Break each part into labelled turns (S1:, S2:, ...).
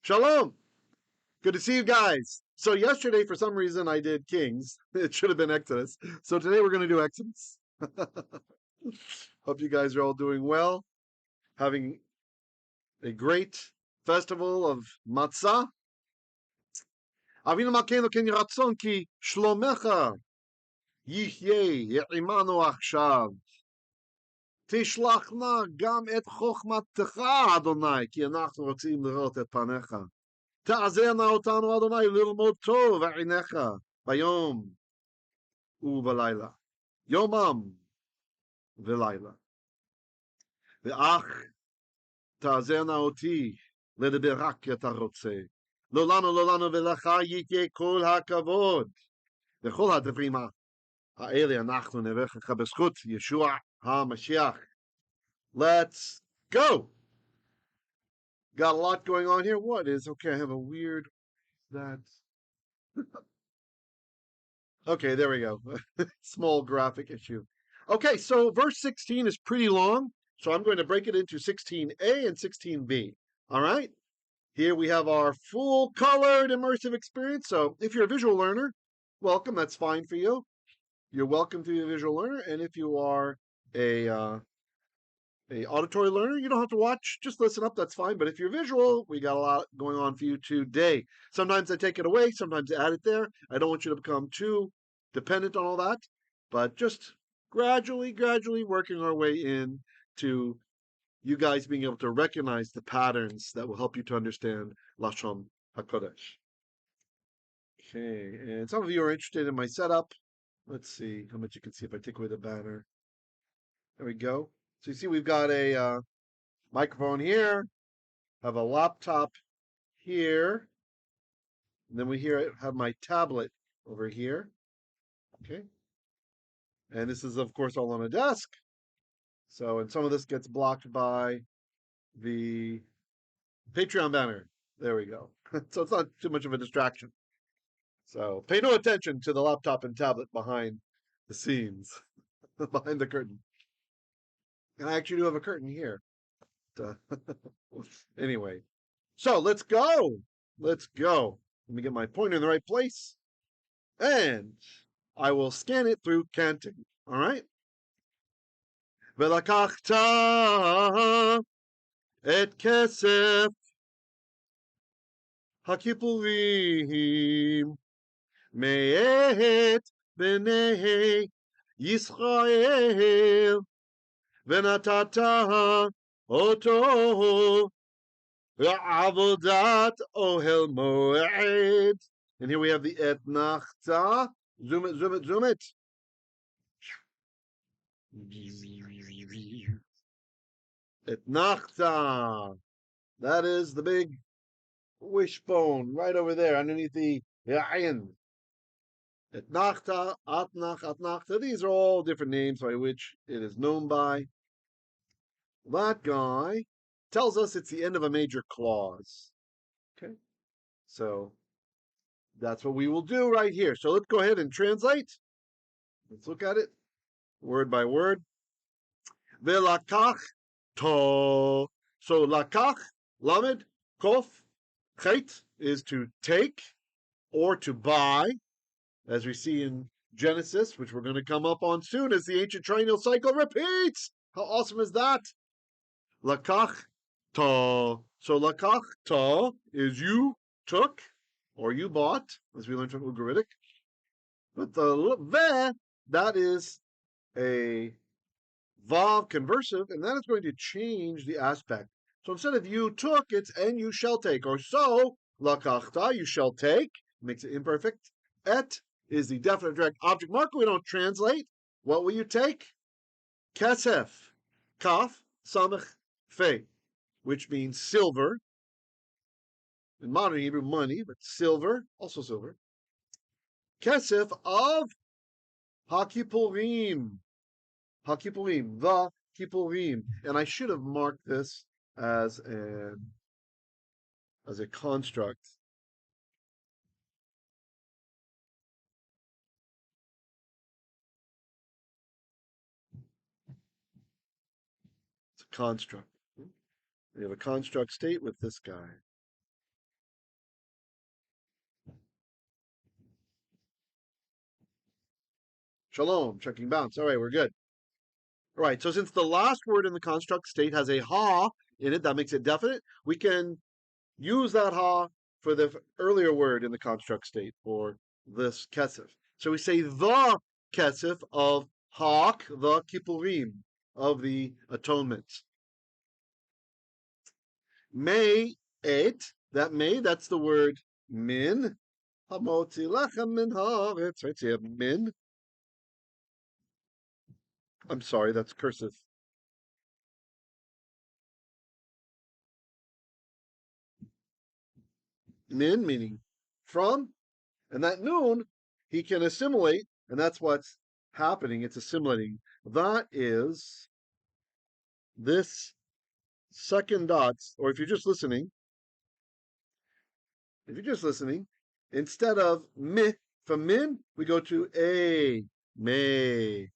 S1: Shalom. Good to see you guys. So yesterday, for some reason, I did Kings. It should have been Exodus. So today we're going to do Exodus. Hope you guys are all doing well. Having a great festival of Matzah. Avinu Malkeinu ken yiratzon ki shlomecha yihye ye'imanu achshav. Tishlachna gam et chochmatecha, Adonai, ki אנחנו רוצים לראות את פניך. תעזרנה אותנו, אדוני, ללמוד טוב עיניך ביום ובלילה, יומם ולילה. ואך תעזרנה אותי לדבר רק כי אתה רוצה. לא לנו ולך יהיה כל הכבוד. וכל הדברים האלה אנחנו נברך בזכות ישוע המשיח. Let's go! Got a lot going on here. What is? Okay, I have a weird... That's... Okay, there we go. Small graphic issue. Okay, so verse 16 is pretty long, so I'm going to break it into 16a and 16b. All right? Here we have our full-colored immersive experience. So if you're a visual learner, welcome. That's fine for you. You're welcome to be a visual learner. And if you are a auditory learner, you don't have to watch, just listen up, that's fine. But if you're visual, we got a lot going on for you today. Sometimes I take it away, sometimes I add it there. I don't want you to become too dependent on all that, but just gradually working our way in to you guys being able to recognize the patterns that will help you to understand Lashon HaKodesh. Okay, and some of you are interested in my setup. Let's see how much you can see if I take away the banner. There we go. So you see we've got a microphone here, have a laptop here, and then we have my tablet over here. Okay. And this is, of course, all on a desk. So, and some of this gets blocked by the Patreon banner. There we go. So it's not too much of a distraction. So pay no attention to the laptop and tablet behind the scenes, behind the curtain. And I actually do have a curtain here. Anyway, so let's go. Let's go. Let me get my pointer in the right place. And I will scan it through canting. All right? ולקחת את kesef hakipurim mei'eit bnei Yisrael ונתת אותו avodat oheil mei'eit. And here we have the Etnachta. Zoom it. Etnachta. That is the big wishbone right over there underneath the ayin. Etnachta, Atnachta. These are all different names by which it is known by. That guy tells us it's the end of a major clause. Okay. So that's what we will do right here. So let's go ahead and translate. Let's look at it word by word. Velakach to. So lakach, lamed, kof, chet is to take or to buy, as we see in Genesis, which we're going to come up on soon as the ancient triennial cycle repeats. How awesome is that? Lakach to. So lakach to is you took or you bought, as we learned from Ugaritic. But the ve, that is a vav conversive, and that is going to change the aspect. So instead of you took, it's and you shall take. Or so, lakachta, you shall take, makes it imperfect. Et is the definite direct object marker. We don't translate. What will you take? Kesef, kaf, samech, fe, which means silver. In modern Hebrew, money, but silver, also silver. Kesef of hakipurim. Hakipurim, the kipurim. And I should have marked this as a construct. It's a construct. We have a construct state with this guy. Shalom, checking bounce. All right, we're good. All right, so since the last word in the construct state has a ha in it, that makes it definite, we can use that ha for the earlier word in the construct state, for this kesef. So we say the kesef of the hakipurim, of the atonement. Mei'eit, that's the word min. Hamotzi lechem min haaretz, right? So you have min. I'm sorry, that's cursive. Min meaning from, and that noon he can assimilate, and that's what's happening. It's assimilating. That is this second dots, or if you're just listening, instead of mi from min, we go to a, may.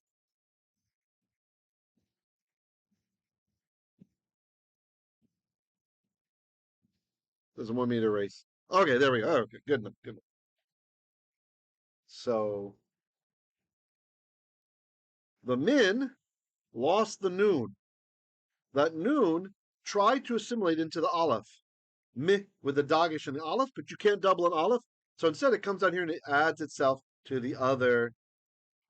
S1: Doesn't want me to erase. Okay, there we go. Okay, good enough. Good enough. So the min lost the noon. That noon tried to assimilate into the aleph. Mi with the dagish and the aleph, but you can't double an aleph. So instead it comes down here and it adds itself to the other,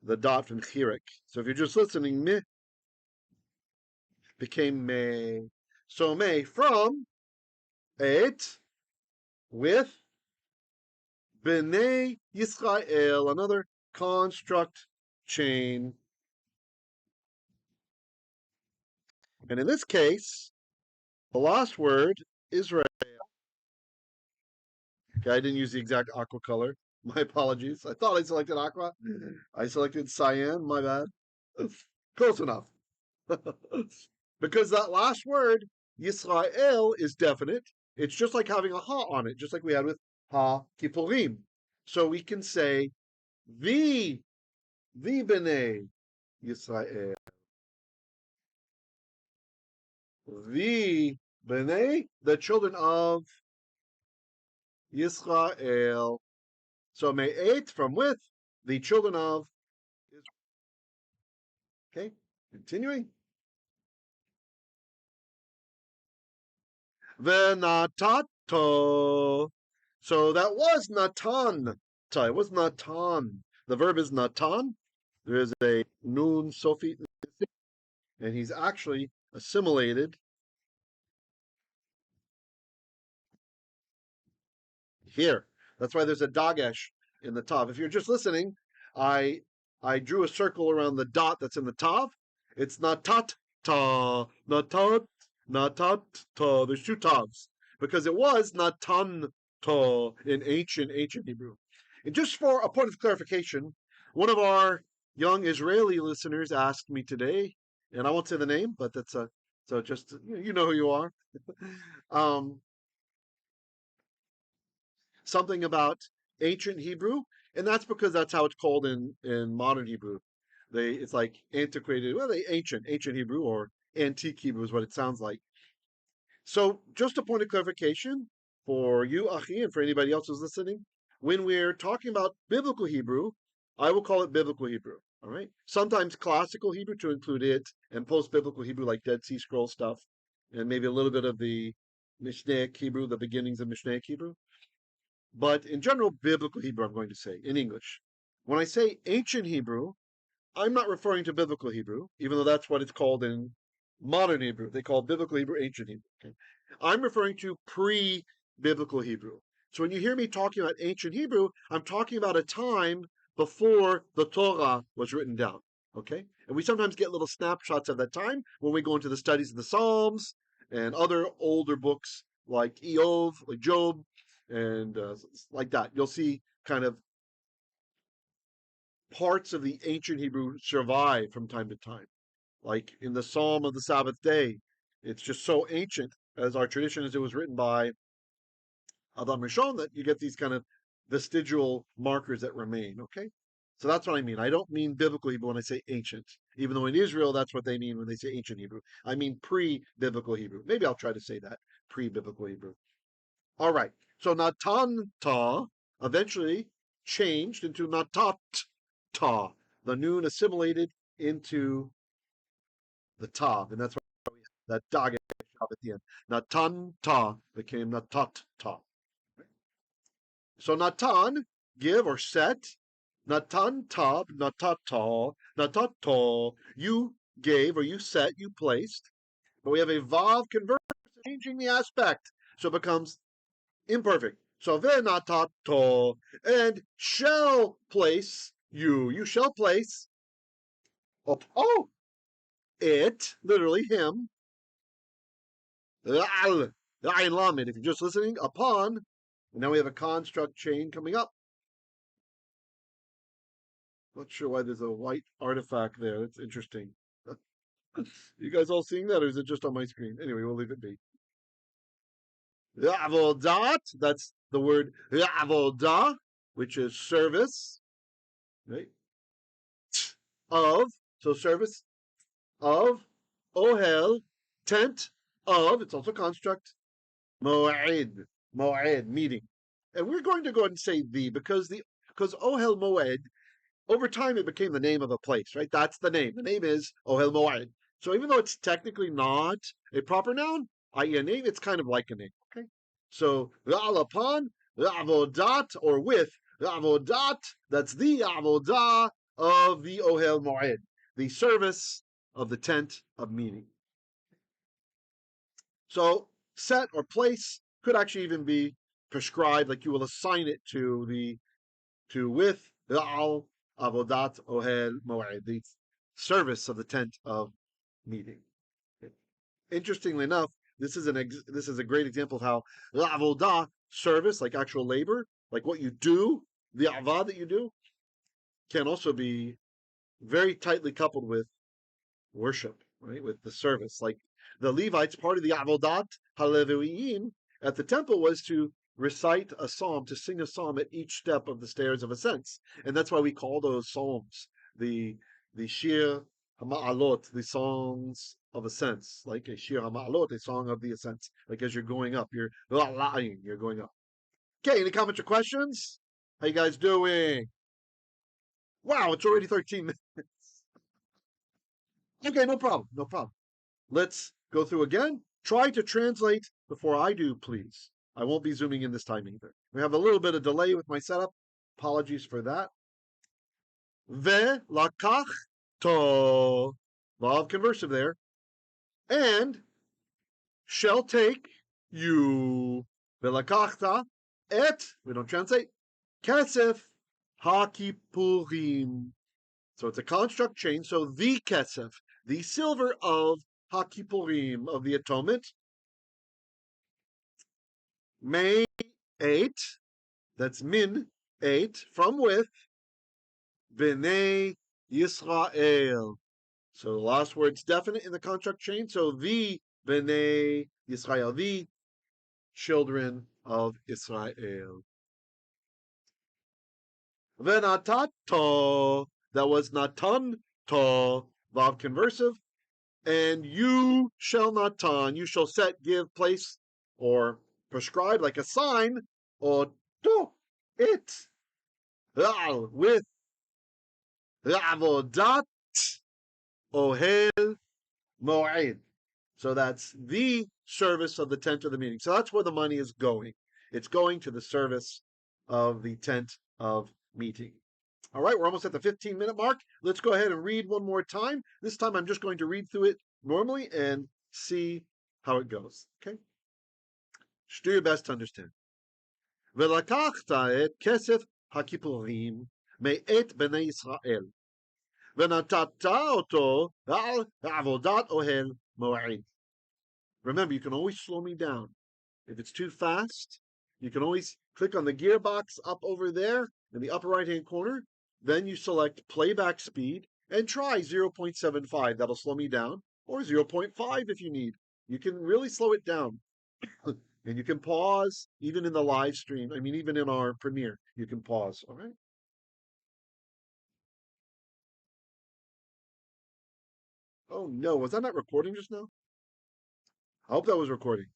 S1: the dot from chirik. So if you're just listening, mi became may. So may from it with b'nei Yisrael, another construct chain. And in this case, the last word, Israel. Okay, I didn't use the exact aqua color. My apologies. I thought I selected aqua. I selected cyan. My bad. Close enough. Because that last word, Yisrael, is definite. It's just like having a ha on it, just like we had with hakipurim. So we can say the b'nei Yisrael. The b'nei, the children of Yisrael. So mei'eit from with the children of Israel. Okay, continuing. Venatato. So that was natan. It was natan. The verb is natan. There is a nun sofi, and he's actually assimilated here. That's why there's a dagesh in the tav. If you're just listening, I drew a circle around the dot that's in the tav. It's natat ta, natat, natat ta. There's two tavs because it was natan ta in ancient Hebrew. And just for a point of clarification, one of our young Israeli listeners asked me today, and I won't say the name, but that's a so just you know who you are. um, Something about ancient Hebrew, and that's because that's how it's called in modern Hebrew. It's like antiquated, well, ancient Hebrew or antique Hebrew is what it sounds like. So just a point of clarification for you, Achi, and for anybody else who's listening, when we're talking about biblical Hebrew, I will call it biblical Hebrew. All right. Sometimes classical Hebrew to include it, and post-biblical Hebrew like Dead Sea Scroll stuff, and maybe a little bit of the Mishnaic Hebrew, the beginnings of Mishnaic Hebrew. But in general, biblical Hebrew, I'm going to say in English. When I say ancient Hebrew, I'm not referring to biblical Hebrew, even though that's what it's called in modern Hebrew. They call biblical Hebrew ancient Hebrew. Okay? I'm referring to pre-biblical Hebrew. So when you hear me talking about ancient Hebrew, I'm talking about a time before the Torah was written down. Okay? And we sometimes get little snapshots of that time when we go into the studies of the Psalms and other older books like Eov, like Job, and like that. You'll see kind of parts of the ancient Hebrew survive from time to time. Like in the Psalm of the Sabbath day, it's just so ancient as our tradition as it was written by Adam Rishon that you get these kind of vestigial markers that remain. Okay, so that's what I mean. I don't mean biblical Hebrew when I say ancient, even though in Israel that's what they mean when they say ancient Hebrew. I mean pre-biblical Hebrew. Maybe I'll try to say that pre-biblical Hebrew. All right. So natanta eventually changed into natat ta. the noon assimilated into the tav, and that's why we have that dagger at the end. Natan ta became natat ta. So natan, give or set. Natan tab, natata, natato, you gave or you set, you placed. But we have a vav conversion, changing the aspect. So it becomes imperfect. So venatato, and shall place you shall place. Oh, it, literally him. If you're just listening, upon. And now we have a construct chain coming up. Not sure why there's a white artifact there. That's interesting. You guys all seeing that, or is it just on my screen? Anyway, we'll leave it be. Avodat, that's the word avodah, which is service, right? Of, so service of, oheil, tent of, it's also construct, moed, meeting. And we're going to go ahead and say because oheil moed, over time it became the name of a place, right? That's the name. The name is oheil moed. So even though it's technically not a proper noun, i.e. a name, it's kind of like a name, okay? So, upon, avodat, or with, avodat, that's the avodah of the oheil moed, the service of the tent of meeting. So, set or place could actually even be prescribed, like you will assign it to with, avodat oheil moed, the service of the tent of meeting. Interestingly enough, this is a great example of how avodah, service, like actual labor, like what you do, the avad that you do, can also be very tightly coupled with worship, right? With the service. Like the Levites, part of the avodat haleviim at the temple was to recite a psalm, to sing a psalm at each step of the stairs of ascents, and that's why we call those psalms the shir hama'alot, the songs of ascents, like a shir hama'alot, a song of the ascents. Like as you're going up, you're going up. Okay, any comments or questions? How you guys doing? Wow, it's already 13 minutes. Okay, no problem. Let's go through again. Try to translate before I do, please. I won't be zooming in this time either. We have a little bit of delay with my setup. Apologies for that. Ve lakach to. Vav conversive there. And shall take you. Ve lakachta et. We don't translate. Kesef hakipurim. So it's a construct chain. So the kesef, the silver of hakipurim, of the atonement. Mei'eit, that's min 8, from with livnei Yisrael. So the last word's definite in the contract chain. So the livnei Yisrael, the children of Israel. Venatato, that was natan to, vav conversive. And you shall natan, you shall set, give, place, or prescribe, like a sign, or do it with avodat oheil moed. So that's the service of the tent of the meeting. So that's where the money is going. It's going to the service of the tent of meeting. All right, we're almost at the 15-minute mark. Let's go ahead and read one more time. This time I'm just going to read through it normally and see how it goes. Okay? Just do your best to understand. ולקחת את kesef hakipurim mei'eit bnei Yisrael, ונתת אותו על avodat oheil moed. Remember, you can always slow me down. If it's too fast, you can always click on the gearbox up over there in the upper right-hand corner. Then you select playback speed and try 0.75. That'll slow me down. Or 0.5 if you need. You can really slow it down. And you can pause even in the live stream. I mean, even in our premiere, you can pause. All right. Oh no, was that not recording just now? I hope that was recording.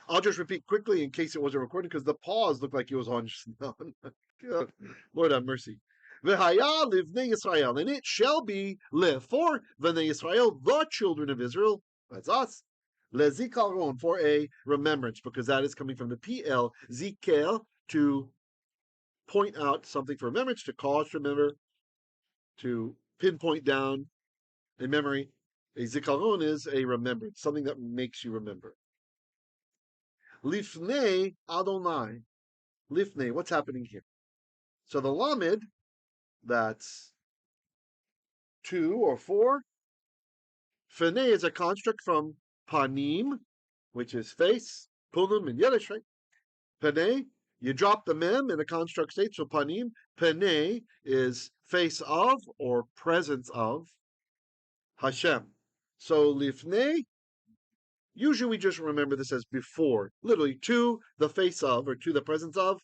S1: I'll just repeat quickly in case it wasn't recorded because the pause looked like it was on. Lord have mercy. V'haya livnei Yisrael, and it shall be for livnei Yisrael, the children of Israel, that's us, lezikaron, for a remembrance, because that is coming from the piel, zikel, to point out something for remembrance, to cause to remember, to pinpoint down a memory. A zikaron is a remembrance, something that makes you remember. Lifnei Adonai. Lifnei, what's happening here? So the lamed, that's 2 or 4. Fnei is a construct from panim, which is face, punim in Yiddish, right? Pnei, you drop the mem in a construct state, so panim. Pnei is face of or presence of Hashem. So lifnei, usually we just remember this as before, literally to the face of or to the presence of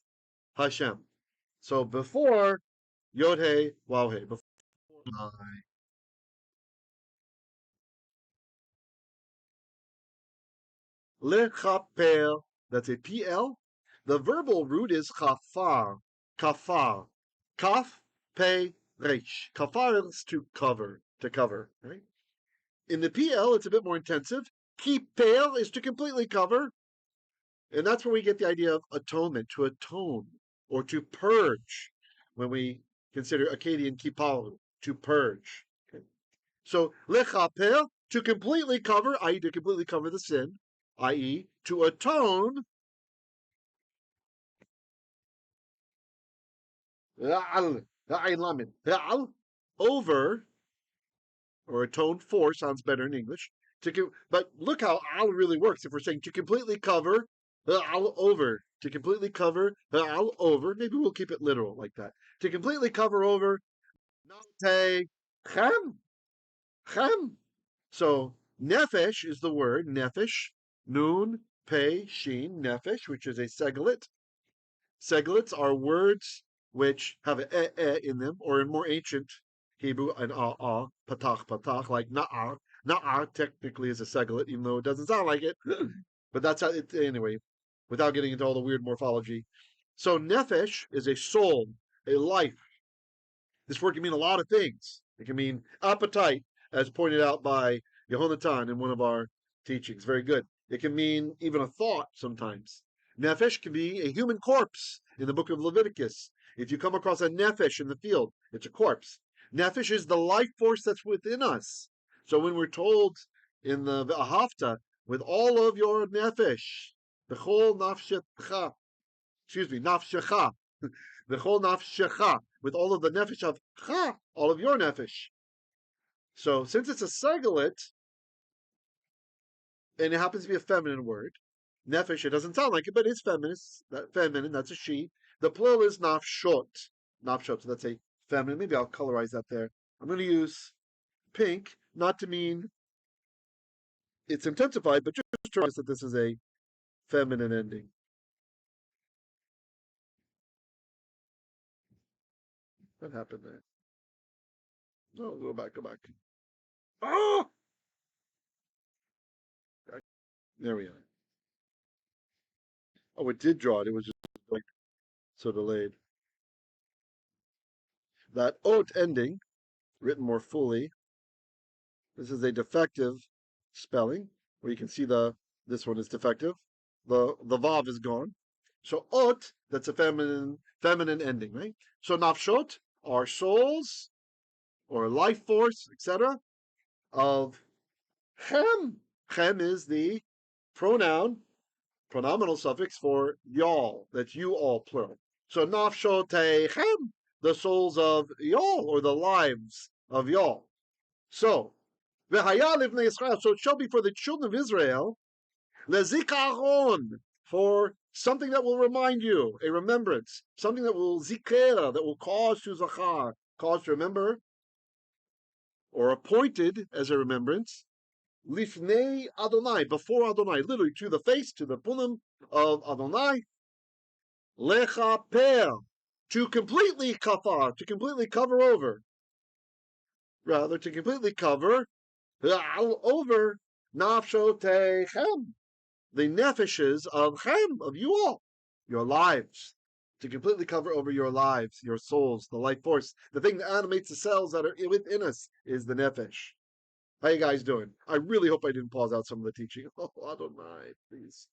S1: Hashem. So before Yod-Heh, Waw-Heh, before Lechaper, that's a PL. The verbal root is kafar, kafar, kaf, pe, resh. Kafar is to cover, right? In the PL, it's a bit more intensive. Kiper is to completely cover, and that's where we get the idea of atonement, to atone, or to purge, when we consider Akkadian kiparu, to purge. Okay. So, lechaper, to completely cover, i.e., to completely cover the sin, i.e., to atone, over, or atone for, sounds better in English. But look how al really works. If we're saying to completely cover, al over, to completely cover, al over, maybe we'll keep it literal like that. To completely cover over, nate chem, chem. So nefesh is the word, nefesh, nun, pe, shin, nefesh, which is a segoleth. Segoleths are words which have an in them, or in more ancient Hebrew, an patach, patach, like na'ar. Na'ar technically is a segoleth, even though it doesn't sound like it. But that's how it, anyway, without getting into all the weird morphology. So nefesh is a soul, a life. This word can mean a lot of things. It can mean appetite, as pointed out by Yehonatan in one of our teachings. Very good. It can mean even a thought sometimes. Nefesh can be a human corpse in the book of Leviticus. If you come across a nefesh in the field, it's a corpse. Nefesh is the life force that's within us. So when we're told in the Ahavta, with all of your nefesh, b'chol nafshecha, nafshecha, b'chol nafshecha, with all of the nefesh of cha, all of your nefesh. So since it's a segoleth, and it happens to be a feminine word, nefesh, it doesn't sound like it, but it's feminine, that's a she. The plural is nafshot, so that's a feminine. Maybe I'll colorize that there. I'm going to use pink, not to mean it's intensified, but just to realize that this is a feminine ending. What happened there? No, go back. Oh! There we are. Oh, it did draw it. It was just like so delayed. That ot ending, written more fully, this is a defective spelling, where you can see this one is defective. The vav is gone. So ot, that's a feminine ending, right? So nafshot are souls or life force, etc. of chem. Chem is the pronominal suffix for y'all. That's you all plural. So nafshotechem, the souls of y'all, or the lives of y'all. So v'haya livnei Yisrael. So it shall be for the children of Israel, lezikaron, for something that will remind you, a remembrance, something that will zikera, that will cause to zachar, cause to remember, or appointed as a remembrance, lifnei Adonai, before Adonai, literally to the face, to the punim of Adonai, lechaper, to completely kafar, to completely cover over, rather to completely cover over nafshotechem, the nefeshes of Chem, of you all, your lives, to completely cover over your lives, your souls, the life force, the thing that animates the cells that are within us is the nefesh. How you guys doing? I really hope I didn't pause out some of the teaching. Oh, Adonai, please.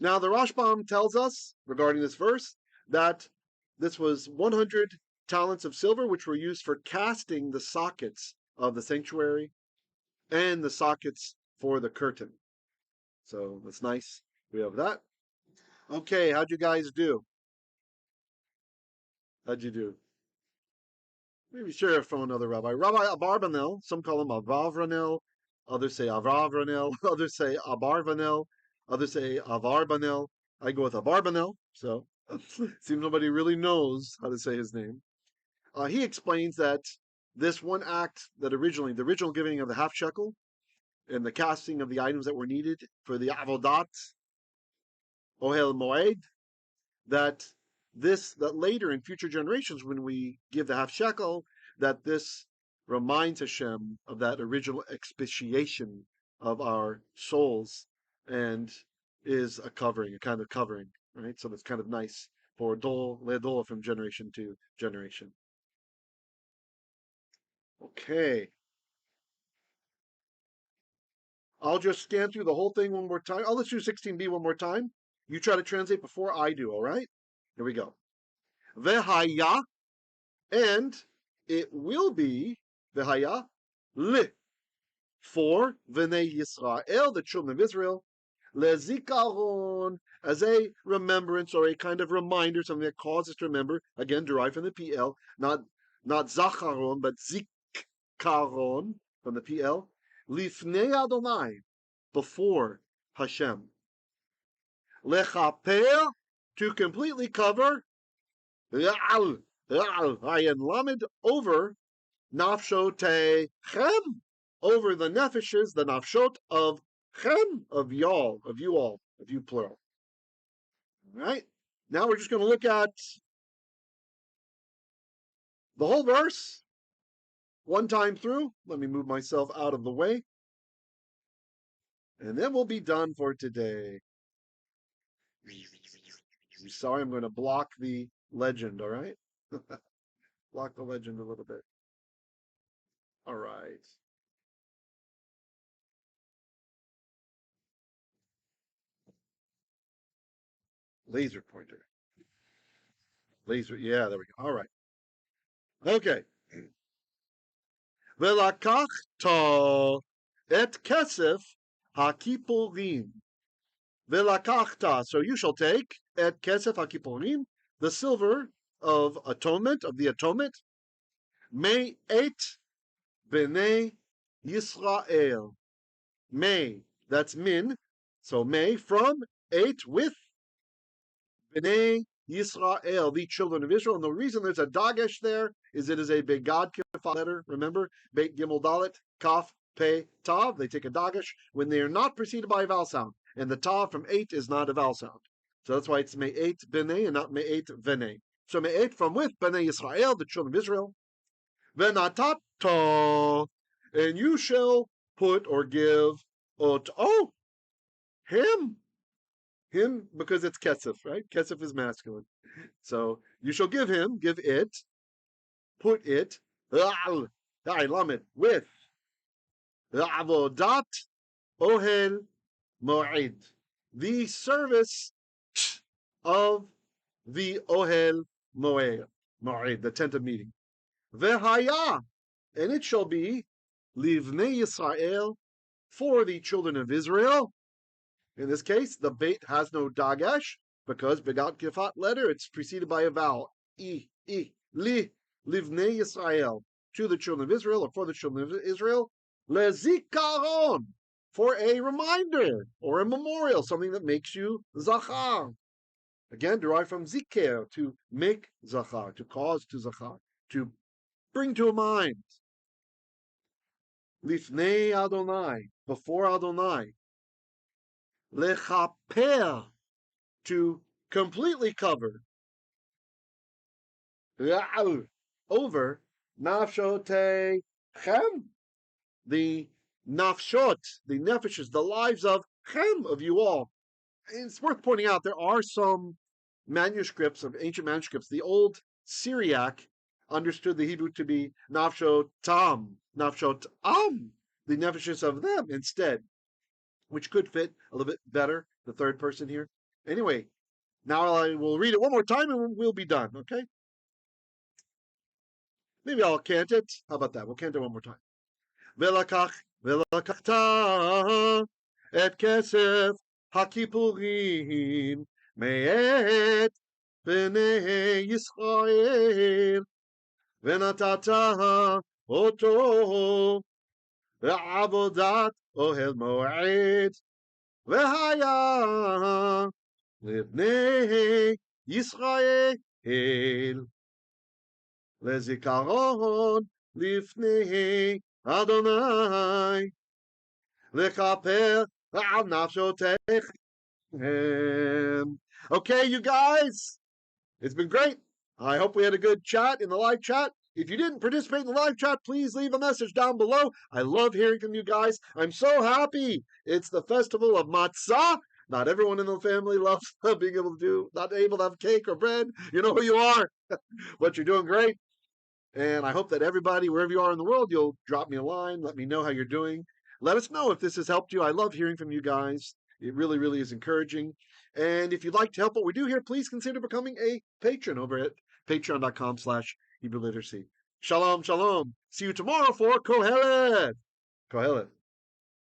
S1: Now, the Rashbam tells us regarding this verse that this was 100 talents of silver, which were used for casting the sockets of the sanctuary and the sockets for the curtain. So that's nice. We have that. Okay, how'd you guys do? How'd you do? Maybe share from another rabbi. Rabbi Abarbanel, some call him Avavranel, others say Avravranel, others say Abarvanel, others say Avarbanel. I go with Abarbanel, so seems nobody really knows how to say his name. He explains that this one act that the original giving of the half shekel and the casting of the items that were needed for the avodat, oheil moed, that later in future generations, when we give the half shekel, that this reminds Hashem of that original expiation of our souls and is a covering, a kind of covering, right? So that's kind of nice for dol ledol from generation to generation. Okay. I'll just scan through the whole thing one more time. Let's do 16b one more time. You try to translate before I do, all right? Here we go. Vehaya, and it will be, vehaya, li, for livnei Yisrael, the children of Israel, lezikaron, as a remembrance or a kind of reminder, something that causes us to remember, again, derived from the piel, not zacharon, but zikaron, from the piel, lifnei Adonai, before Hashem. Lechaper, to completely cover, ayin lamed, over nafshot chem, over the nefeshes, the nafshot of chem, of y'all, of you all, of you plural. All right? Now we're just going to look at the whole verse one time through. Let me move myself out of the way. And then we'll be done for today. Sorry, I'm going to block the legend, all right? Block the legend a little bit. All right. Laser pointer. Laser, yeah, there we go. All right. Okay. Velakachta et kesef hakipurim. Velakachta, so you shall take et kesef hakipurim, the silver of atonement, of the atonement, mei'eit b'nei Yisrael. May, that's min, so may, from, eight, with, b'nei Yisrael, the children of Israel. And the reason there's a dagesh there is it is a begad kafah letter. Remember, Beit Gimel Dalet, Kaf, Pe, Tav. They take a dagesh when they are not preceded by a vowel sound. And the Tav from 8 is not a vowel sound. So that's why it's mei'eit b'nei and not mei'eit v'nei. So mei'eit from with, b'nei Yisrael, the children of Israel. V'natato, and you shall put or give, him. Him, because it's kesef, right? Kesef is masculine. So you shall give him, give it, put it, with avodat oheil moed, the service of the oheil moed, the tent of meeting. Vehaya, and it shall be livnei Yisrael, for the children of Israel. In this case, the bait has no dagesh because begat kefat letter, it's preceded by a vowel. Li, livnei Yisrael, to the children of Israel, or for the children of Israel. Lezikaron, for a reminder or a memorial, something that makes you zachar. Again, derived from zikir, to make zachar, to cause to zachar, to bring to a mind. Lifnei Adonai, before Adonai. Lechaper, to completely cover. Over nafshotei chem, the nafshot, the nefeshes, the lives of chem, of you all. And it's worth pointing out there are some manuscripts of ancient manuscripts. The old Syriac understood the Hebrew to be nafshot am, the nefeshes of them instead, which could fit a little bit better, the third person here. Anyway, now I will read it one more time and we'll be done, okay? Maybe I'll cant it. How about that? We'll cant it one more time. ולקחת את kesef hakipurim mei'eit bnei Yisrael ונתת אותו avodat oheil mei'eit והיה livnei Yisrael לזיכרון lifnei Adonai לכפר על נפשותיכם. Okay, you guys, it's been great. I hope we had a good chat in the live chat. If you didn't participate in the live chat, please leave a message down below. I love hearing from you guys. I'm so happy. It's the festival of matzah. Not everyone in the family loves being able to not able to have cake or bread. You know who you are. But you're doing great. And I hope that everybody, wherever you are in the world, you'll drop me a line, let me know how you're doing. Let us know if this has helped you. I love hearing from you guys. It really, really is encouraging. And if you'd like to help what we do here, please consider becoming a patron over at patreon.com/Hebrew Literacy. Shalom, shalom. See you tomorrow for Kohelet. Kohelet.